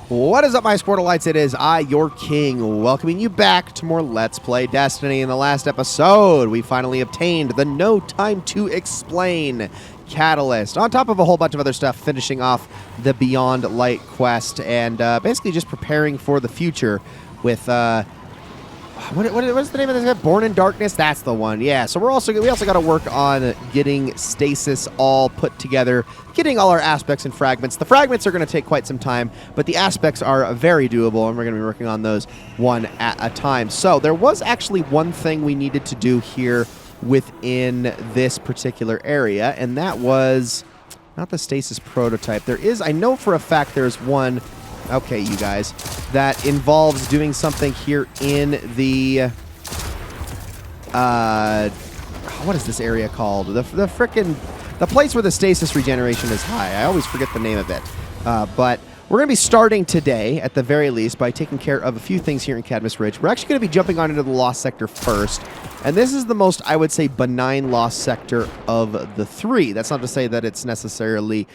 What is up, my Sportalites? It is I, your king, welcoming you back to more Let's Play Destiny. In the last episode, we finally obtained the No Time to Explain catalyst, on top of a whole bunch of other stuff, finishing off the Beyond Light quest, and basically just preparing for the future with... What's the name of this guy? Born in Darkness? That's the one. Yeah, so we also got to work on getting stasis all put together, getting all our aspects and fragments. The fragments are going to take quite some time, but the aspects are very doable, and we're going to be working on those one at a time. So there was actually one thing we needed to do here within this particular area, and that was not the stasis prototype. There is, I know for a fact there's one... Okay, you guys, that involves doing something here in the, what is this area called? The place where the stasis regeneration is high. I always forget the name of it. But we're going to be starting today, at the very least, by taking care of a few things here in Cadmus Ridge. We're actually going to be jumping on into the Lost Sector first. And this is the most, I would say, benign Lost Sector of the three. That's not to say that it's necessarily...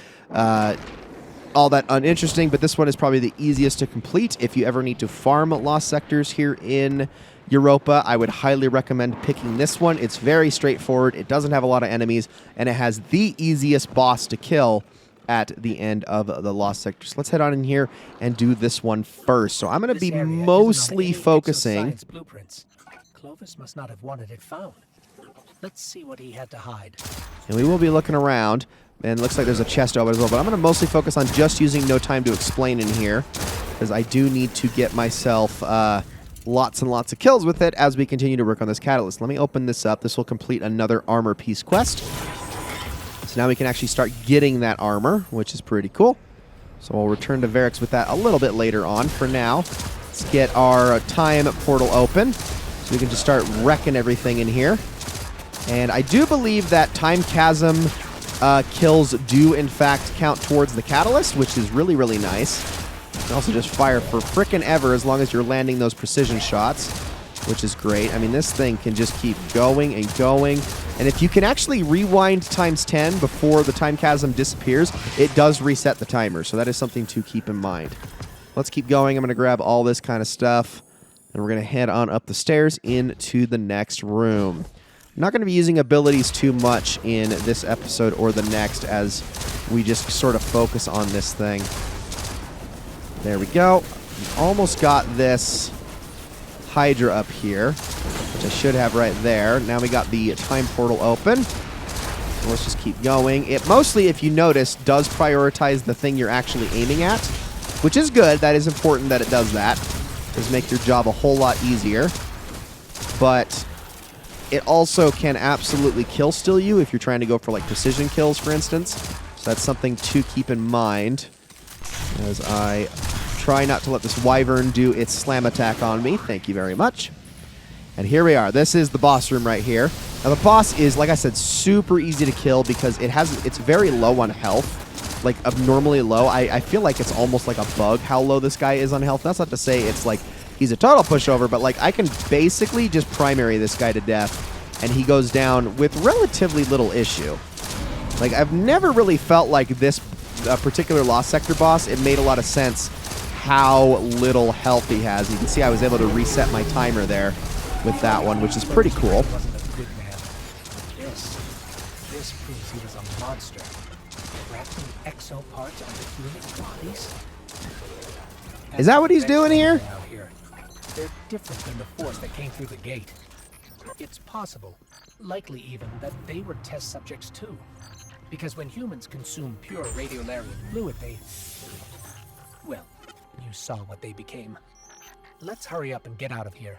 all that uninteresting, but this one is probably the easiest to complete. If you ever need to farm lost sectors here in Europa, I would highly recommend picking this one. It's very straightforward, it doesn't have a lot of enemies, and it has the easiest boss to kill at the end of the lost sectors. Let's head on in here and do this one first. So I'm going to be mostly focusing... Clovis must not have wanted it found. Let's see what he had to hide. And we will be looking around. And it looks like there's a chest open as well, but I'm going to mostly focus on just using No Time to Explain in here, because I do need to get myself lots and lots of kills with it as we continue to work on this catalyst. Let me open this up. This will complete another armor piece quest. So now we can actually start getting that armor, which is pretty cool. So we'll return to Varix with that a little bit later on. For now, let's get our time portal open, so we can just start wrecking everything in here. And I do believe that time chasm... kills do, in fact, count towards the catalyst, which is really, really nice. You can also just fire for frickin' ever as long as you're landing those precision shots, which is great. I mean, this thing can just keep going and going. And if you can actually rewind times 10 before the time chasm disappears, it does reset the timer. So that is something to keep in mind. Let's keep going. I'm going to grab all this kind of stuff, and we're going to head on up the stairs into the next room. I'm not going to be using abilities too much in this episode or the next as we just sort of focus on this thing. There we go. We almost got this Hydra up here, which I should have right there. Now we got the time portal open. So let's just keep going. It mostly, if you notice, does prioritize the thing you're actually aiming at, which is good. That is important that it does that. It does make your job a whole lot easier. But... it also can absolutely kill steal you if you're trying to go for like precision kills, for instance. So that's something to keep in mind as I try not to let this wyvern do its slam attack on me. Thank you very much. And here we are. This is the boss room right here. Now the boss is, like I said, super easy to kill because it's very low on health, like abnormally low. I feel like it's almost like a bug how low this guy is on health. That's not to say it's like he's a total pushover, but like I can basically just primary this guy to death, and he goes down with relatively little issue. Like, I've never really felt like this particular Lost Sector boss, it made a lot of sense how little health he has. You can see I was able to reset my timer there with that one, which is pretty cool. This proves he was a monster. Grafting exo parts onto human bodies. Is that what he's doing here? They're different than the force that came through the gate. It's possible, likely even, that they were test subjects too. Because when humans consume pure radiolarian fluid, well, you saw what they became. Let's hurry up and get out of here.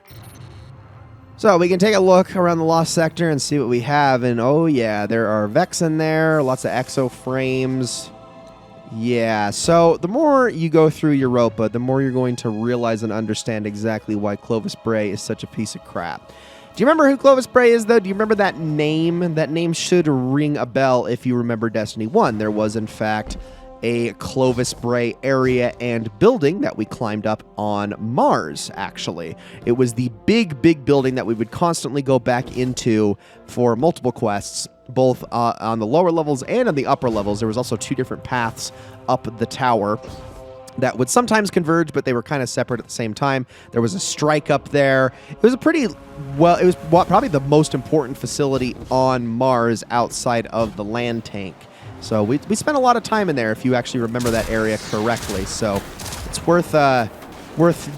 So we can take a look around the Lost Sector and see what we have. And oh yeah, there are Vex in there, lots of exo frames. Yeah, so the more you go through Europa, the more you're going to realize and understand exactly why Clovis Bray is such a piece of crap. Do you remember who Clovis Bray is, though? Do you remember that name? That name should ring a bell if you remember Destiny 1. There was, in fact, a Clovis Bray area and building that we climbed up on Mars, actually. It was the big, big building that we would constantly go back into for multiple quests, both on the lower levels and on the upper levels. There was also two different paths up the tower. that would sometimes converge, but they were kind of separate at the same time. There was a strike up there. It was a pretty, well, it was probably the most important facility on Mars outside of the land tank. So we spent a lot of time in there, if you actually remember that area correctly. So it's worth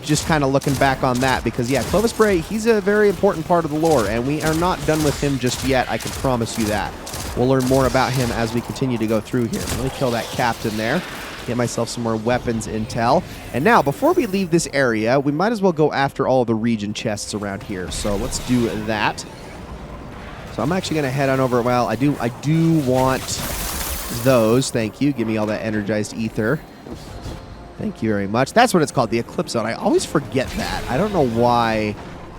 just kind of looking back on that, because, yeah, Clovis Bray, he's a very important part of the lore, and we are not done with him just yet. I can promise you that. We'll learn more about him as we continue to go through here. Let me kill that captain there. Get myself some more weapons intel. And now, before we leave this area, we might as well go after all of the region chests around here. So let's do that. So I'm actually going to head on over. Well, I do want those. Thank you. Give me all that energized ether. Thank you very much. That's what it's called, the Eclipse Zone. I always forget that. I don't know why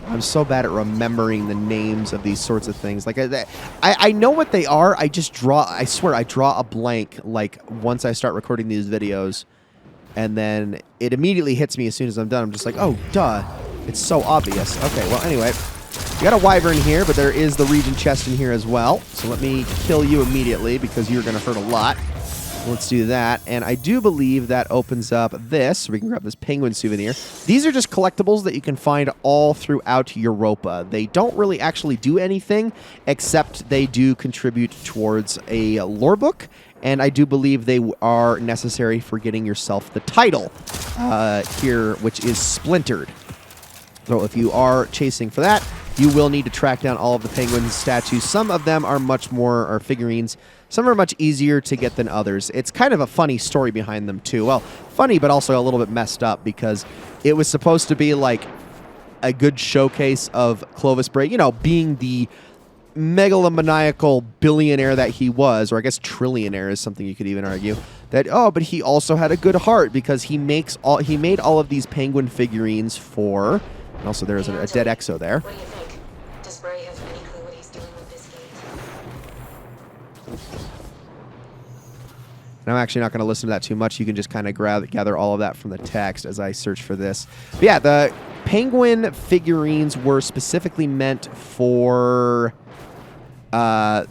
I'm so bad at remembering the names of these sorts of things. Like, I know what they are. I just draw, I swear, I draw a blank, like, once I start recording these videos. And then it immediately hits me as soon as I'm done. I'm just like, oh, duh. It's so obvious. Okay, well, anyway. We got a wyvern here, but there is the region chest in here as well. So let me kill you immediately, because you're going to hurt a lot. Let's do that. And I do believe that opens up this. So we can grab this penguin souvenir. These are just collectibles that you can find all throughout Europa. They don't really actually do anything, except they do contribute towards a lore book. And I do believe they are necessary for getting yourself the title here, which is Splintered. So if you are chasing for that, you will need to track down all of the penguin statues. Some of them are much more, or figurines. Some are much easier to get than others. It's kind of a funny story behind them, too. Well, funny, but also a little bit messed up, because it was supposed to be like a good showcase of Clovis Bray, you know, being the megalomaniacal billionaire that he was, or I guess trillionaire is something you could even argue. That, oh, but he also had a good heart, because he made all of these penguin figurines for, and also there's a dead exo there. What do you think? Does Bray have any clue what he's doing with this gate? And I'm actually not going to listen to that too much. You can just kind of gather all of that from the text as I search for this. But yeah, the penguin figurines were specifically meant for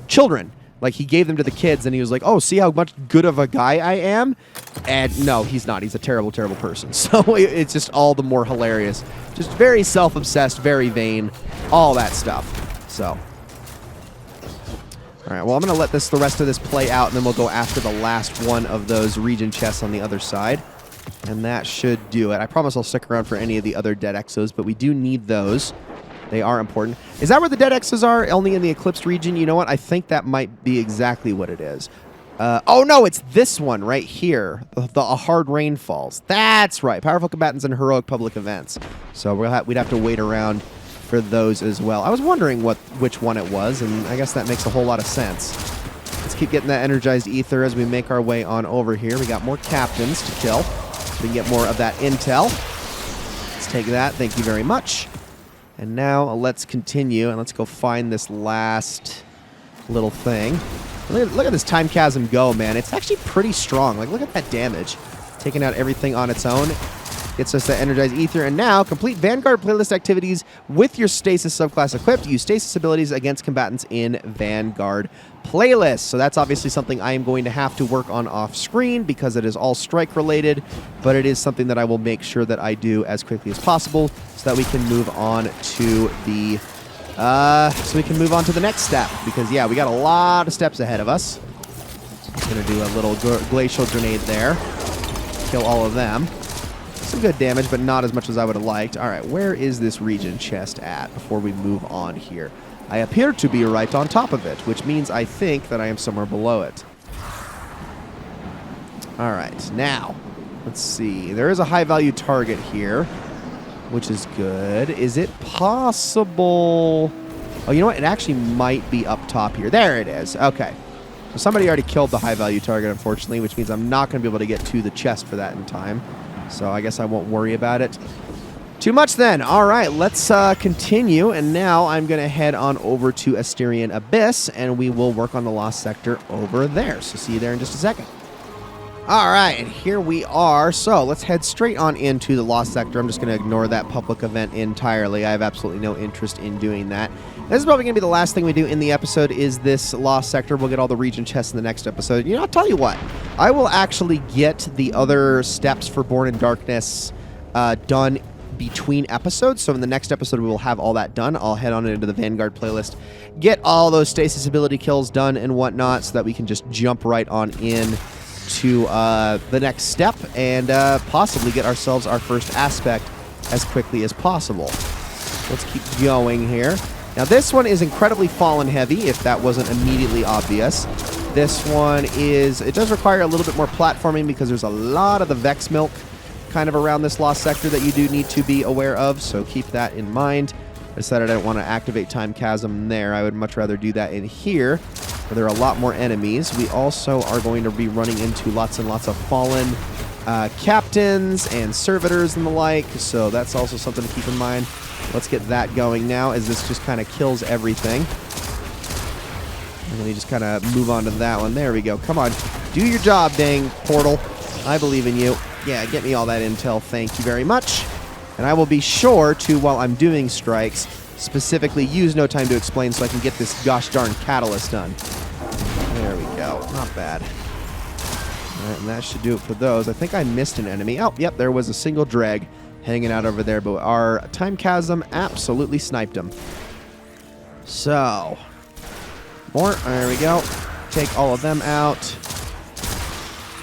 children. Like, he gave them to the kids, and he was like, oh, see how much good of a guy I am? And no, he's not. He's a terrible, terrible person. So it's just all the more hilarious. Just very self-obsessed, very vain, all that stuff. So, all right, well, I'm going to let the rest of this play out, and then we'll go after the last one of those region chests on the other side. And that should do it. I promise I'll stick around for any of the other dead exos, but we do need those. They are important. Is that where the dead exos are? Only in the eclipsed region? You know what? I think that might be exactly what it is. Oh, no, it's this one right here. The hard rain falls. That's right. Powerful combatants and heroic public events. So we'd have to wait around for those as well. I was wondering which one it was, and I guess that makes a whole lot of sense. Let's keep getting that energized ether as we make our way on over here. We got more captains to kill. So we can get more of that intel. Let's take that. Thank you very much. And now let's continue, and let's go find this last little thing. Look at this time chasm go, man. It's actually pretty strong. Like, look at that damage. Taking out everything on its own. Gets us that energized ether. And now, complete Vanguard playlist activities with your stasis subclass equipped. Use stasis abilities against combatants in Vanguard playlist. So that's obviously something I am going to have to work on off screen, because it is all strike related, but it is something that I will make sure that I do as quickly as possible so that we can move on to the next step, because yeah, we got a lot of steps ahead of us. I'm gonna do a little glacial grenade there. Kill all of them. Some good damage, but not as much as I would have liked. All right, where is this region chest at before we move on here? I appear to be right on top of it, which means I think that I am somewhere below it. All right, now, let's see. There is a high-value target here, which is good. Is it possible? Oh, you know what? It actually might be up top here. There it is. Okay. So somebody already killed the high-value target, unfortunately, which means I'm not going to be able to get to the chest for that in time. So I guess I won't worry about it too much then. All right, let's continue. And now I'm going to head on over to Asterian Abyss, and we will work on the Lost Sector over there. So see you there in just a second. All right, and here we are. So let's head straight on into the Lost Sector. I'm just going to ignore that public event entirely. I have absolutely no interest in doing that. This is probably going to be the last thing we do in the episode is this lost sector. We'll get all the region chests in the next episode. You know, I'll tell you what. I will actually get the other steps for Born in Darkness done between episodes. So in the next episode, we will have all that done. I'll head on into the Vanguard playlist, get all those stasis ability kills done and whatnot so that we can just jump right on in to the next step and possibly get ourselves our first aspect as quickly as possible. Let's keep going here. Now this one is incredibly fallen heavy, if that wasn't immediately obvious. This one is, it does require a little bit more platforming because there's a lot of the Vex milk kind of around this lost sector that you do need to be aware of, so keep that in mind. I decided I don't want to activate Time Chasm there. I would much rather do that in here, where there are a lot more enemies. We also are going to be running into lots and lots of fallen captains and servitors and the like, so that's also something to keep in mind. Let's get that going now, as this just kind of kills everything. And then we just kind of move on to that one. There we go. Come on. Do your job, dang portal. I believe in you. Yeah, get me all that intel. Thank you very much. And I will be sure to, while I'm doing strikes, specifically use No Time to Explain so I can get this gosh darn catalyst done. There we go. Not bad. All right, and that should do it for those. I think I missed an enemy. Oh, yep, there was a single dreg hanging out over there, but our Time Chasm absolutely sniped him. So, more. There we go. Take all of them out.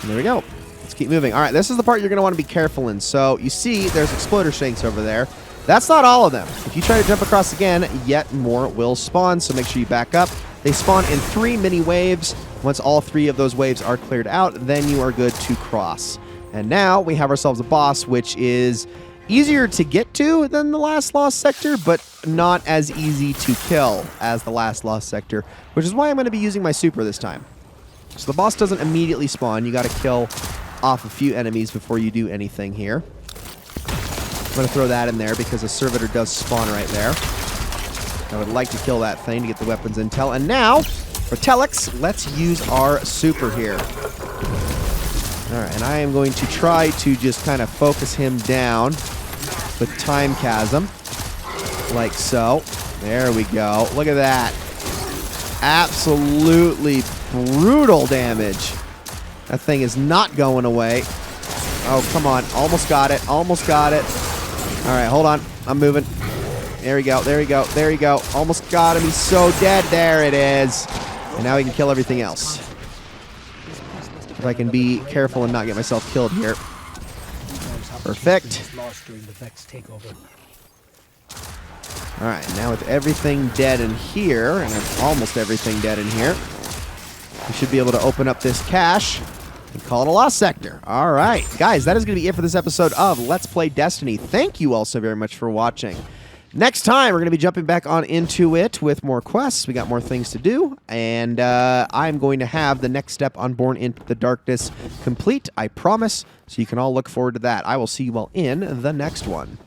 And there we go. Let's keep moving. All right, this is the part you're going to want to be careful in. So, you see there's exploder shanks over there. That's not all of them. If you try to jump across again, yet more will spawn, so make sure you back up. They spawn in 3 mini waves. Once all 3 of those waves are cleared out, then you are good to cross. And now we have ourselves a boss, which is easier to get to than the last lost sector, but not as easy to kill as the last lost sector, which is why I'm going to be using my super this time. So the boss doesn't immediately spawn. You got to kill off a few enemies before you do anything here. I'm going to throw that in there because a servitor does spawn right there. I would like to kill that thing to get the weapons intel. And now, for Telex, let's use our super here. Alright, and I am going to try to just kind of focus him down with Time Chasm. Like so. There we go. Look at that. Absolutely brutal damage. That thing is not going away. Oh, come on. Almost got it. Almost got it. Alright, hold on. I'm moving. There we go. There we go. There we go. Almost got him. He's so dead. There it is. And now we can kill everything else. If I can be careful and not get myself killed here. Perfect. Alright, now with everything dead in here, and almost everything dead in here, we should be able to open up this cache and call it a lost sector. Alright, guys, that is going to be it for this episode of Let's Play Destiny. Thank you all so very much for watching. Next time, we're going to be jumping back on into it with more quests. We got more things to do, and I'm going to have the next step on Born in the Darkness complete, I promise, so you can all look forward to that. I will see you all in the next one.